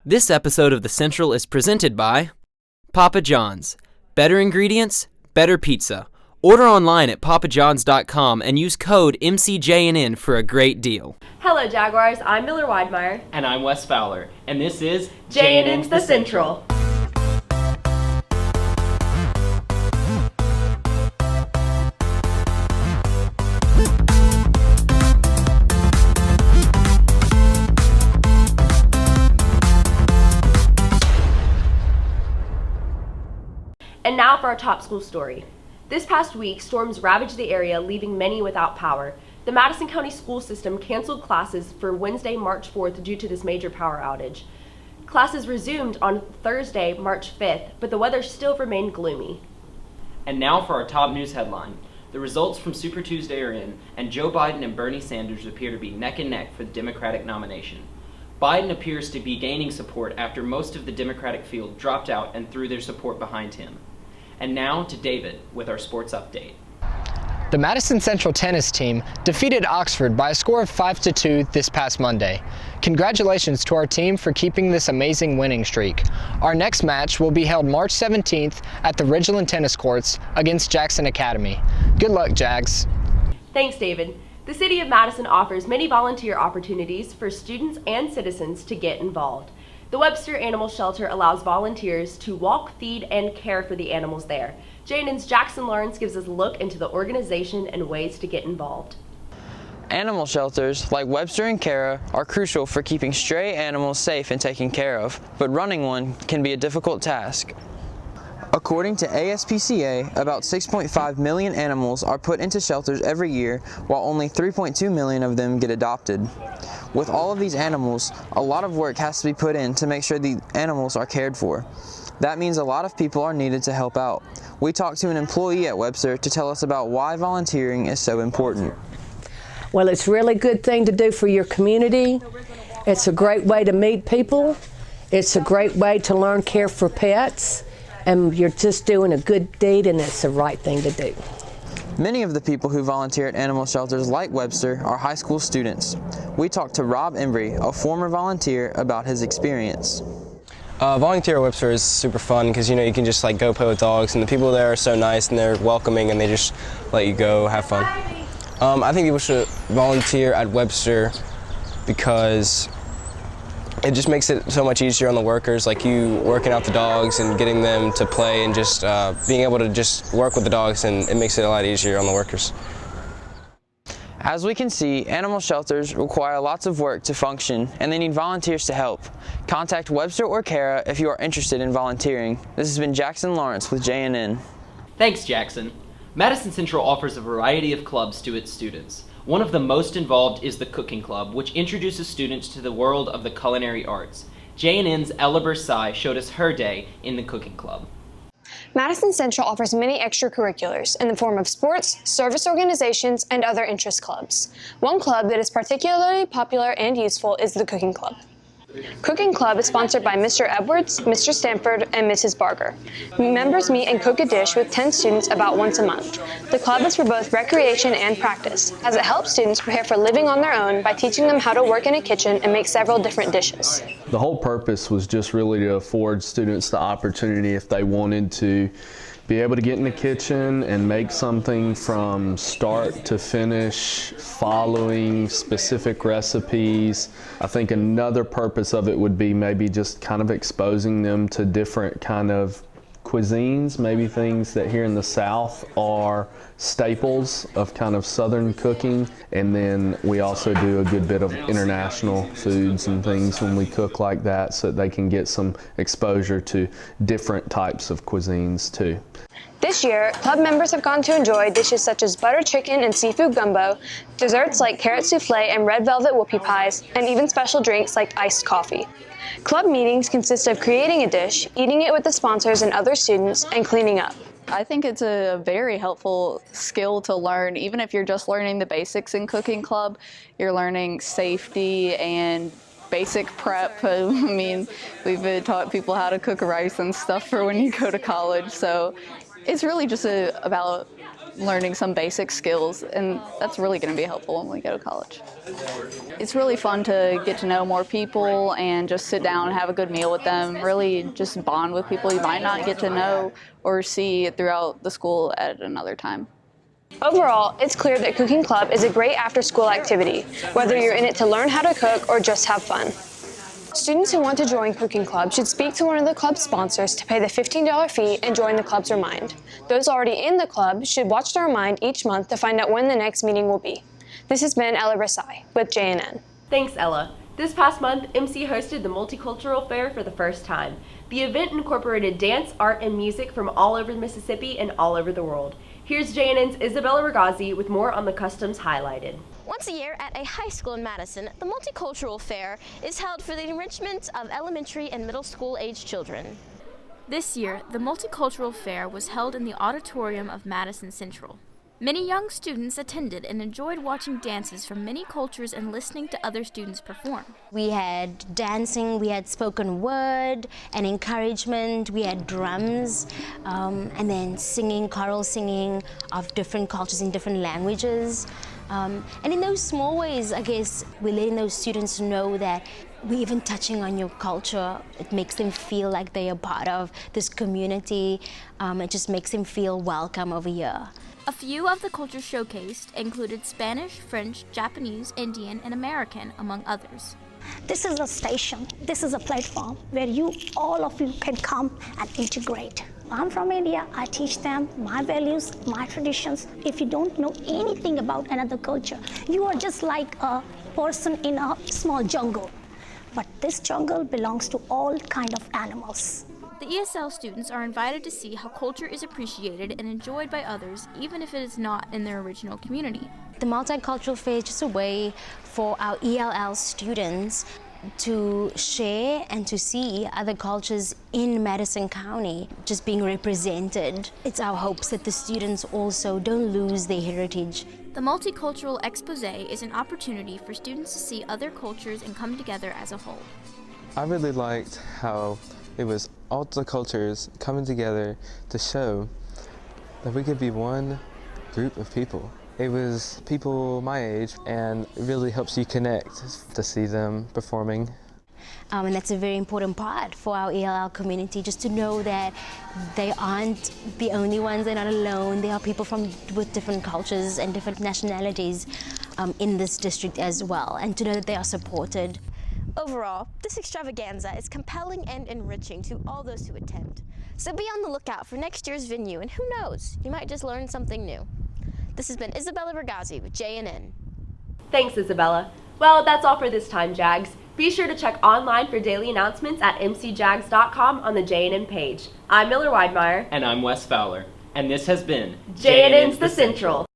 This episode of The Central is presented by Papa John's. Better ingredients, better pizza. Order online at papajohns.com and use code MCJNN for a great deal. Hello Jaguars, I'm Miller Widemire. And I'm Wes Fowler. And this is JNN's The Central. And now for our top school story. This past week, storms ravaged the area, leaving many without power. The Madison County school system canceled classes for Wednesday, March 4th due to this major power outage. Classes resumed on Thursday, March 5th, but the weather still remained gloomy. And now for our top news headline. The results from Super Tuesday are in, and Joe Biden and Bernie Sanders appear to be neck and neck for the Democratic nomination. Biden appears to be gaining support after most of the Democratic field dropped out and threw their support behind him. And now to David with our sports update. The Madison Central tennis team defeated Oxford by a score of 5-2 this past Monday. Congratulations to our team for keeping this amazing winning streak. Our next match will be held March 17th at the Ridgeland Tennis Courts against Jackson Academy. Good luck, Jags. Thanks, David. The City of Madison offers many volunteer opportunities for students and citizens to get involved. The Webster Animal Shelter allows volunteers to walk, feed, and care for the animals there. JNN's Jackson Lawrence gives us a look into the organization and ways to get involved. Animal shelters like Webster and Kara are crucial for keeping stray animals safe and taken care of, but running one can be a difficult task. According to ASPCA, about 6.5 million animals are put into shelters every year, while only 3.2 million of them get adopted. With all of these animals, a lot of work has to be put in to make sure the animals are cared for. That means a lot of people are needed to help out. We talked to an employee at Webster to tell us about why volunteering is so important. Well, it's a really good thing to do for your community. It's a great way to meet people. It's a great way to learn care for pets. And you're just doing a good deed, and it's the right thing to do. Many of the people who volunteer at animal shelters like Webster are high school students. We talked to Rob Embry, a former volunteer, about his experience. Volunteer at Webster is super fun because you can just go play with dogs, and the people there are so nice and they're welcoming and they just let you go have fun. I think people should volunteer at Webster because it just makes it so much easier on the workers, like you working out the dogs and getting them to play and just being able to just work with the dogs, and it makes it a lot easier on the workers. As we can see, animal shelters require lots of work to function, and they need volunteers to help. Contact Webster or Kara if you are interested in volunteering. This has been Jackson Lawrence with JNN. Thanks, Jackson. Madison Central offers a variety of clubs to its students. One of the most involved is the Cooking Club, which introduces students to the world of the culinary arts. JNN's Ella Bursi showed us her day in the Cooking Club. Madison Central offers many extracurriculars in the form of sports, service organizations, and other interest clubs. One club that is particularly popular and useful is the Cooking Club. Cooking Club is sponsored by Mr. Edwards, Mr. Stanford, and Mrs. Barger. Members meet and cook a dish with 10 students about once a month. The club is for both recreation and practice, as it helps students prepare for living on their own by teaching them how to work in a kitchen and make several different dishes. The whole purpose was just really to afford students the opportunity, if they wanted to, be able to get in the kitchen and make something from start to finish, following specific recipes. I think another purpose of it would be maybe just kind of exposing them to different kind of cuisines, maybe things that here in the South are staples of kind of Southern cooking. And then we also do a good bit of international foods and things when we cook like that, so that they can get some exposure to different types of cuisines too. This year, club members have gone to enjoy dishes such as butter chicken and seafood gumbo, desserts like carrot souffle and red velvet whoopie pies, and even special drinks like iced coffee. Club meetings consist of creating a dish, eating it with the sponsors and other students, and cleaning up. I think it's a very helpful skill to learn. Even if you're just learning the basics in Cooking Club, you're learning safety and basic prep. I mean, we've taught people how to cook rice and stuff for when you go to college. So it's really just about learning some basic skills, and that's really going to be helpful when we go to college. It's really fun to get to know more people and just sit down and have a good meal with them, really just bond with people you might not get to know or see throughout the school at another time. Overall, it's clear that Cooking Club is a great after-school activity, whether you're in it to learn how to cook or just have fun. Students who want to join Cooking Club should speak to one of the club's sponsors to pay the $15 fee and join the club's Remind. Those already in the club should watch the Remind each month to find out when the next meeting will be. This has been Ella Bursi with JNN. Thanks, Ella. This past month, MC hosted the Multicultural Fair for the first time. The event incorporated dance, art, and music from all over Mississippi and all over the world. Here's JNN's Isabella Ragazzi with more on the customs highlighted. Once a year at a high school in Madison, the Multicultural Fair is held for the enrichment of elementary and middle school age children. This year, the Multicultural Fair was held in the auditorium of Madison Central. Many young students attended and enjoyed watching dances from many cultures and listening to other students perform. We had dancing, we had spoken word and encouragement, we had drums, and then singing, choral singing of different cultures in different languages. And in those small ways, I guess, we're letting those students know that we're even touching on your culture. It makes them feel like they are part of this community. It just makes them feel welcome over here. A few of the cultures showcased included Spanish, French, Japanese, Indian, and American, among others. This is a station, this is a platform where all of you can come and integrate. I'm from India, I teach them my values, my traditions. If you don't know anything about another culture, you are just like a person in a small jungle. But this jungle belongs to all kind of animals. The ESL students are invited to see how culture is appreciated and enjoyed by others, even if it is not in their original community. The Multicultural Fair is just a way for our ELL students to share and to see other cultures in Madison County just being represented. It's our hopes that the students also don't lose their heritage. The Multicultural Expose is an opportunity for students to see other cultures and come together as a whole. I really liked how it was all the cultures coming together to show that we could be one group of people. It was people my age, and it really helps you connect to see them performing. And that's a very important part for our ELL community, just to know that they aren't the only ones, they're not alone. There are people with different cultures and different nationalities in this district as well, and to know that they are supported. Overall, this extravaganza is compelling and enriching to all those who attend. So be on the lookout for next year's venue, and who knows, you might just learn something new. This has been Isabella Ragazzi with JNN. Thanks, Isabella. Well, that's all for this time, Jags. Be sure to check online for daily announcements at mcjags.com on the JNN page. I'm Miller Widemire. And I'm Wes Fowler. And this has been JNN's The Central.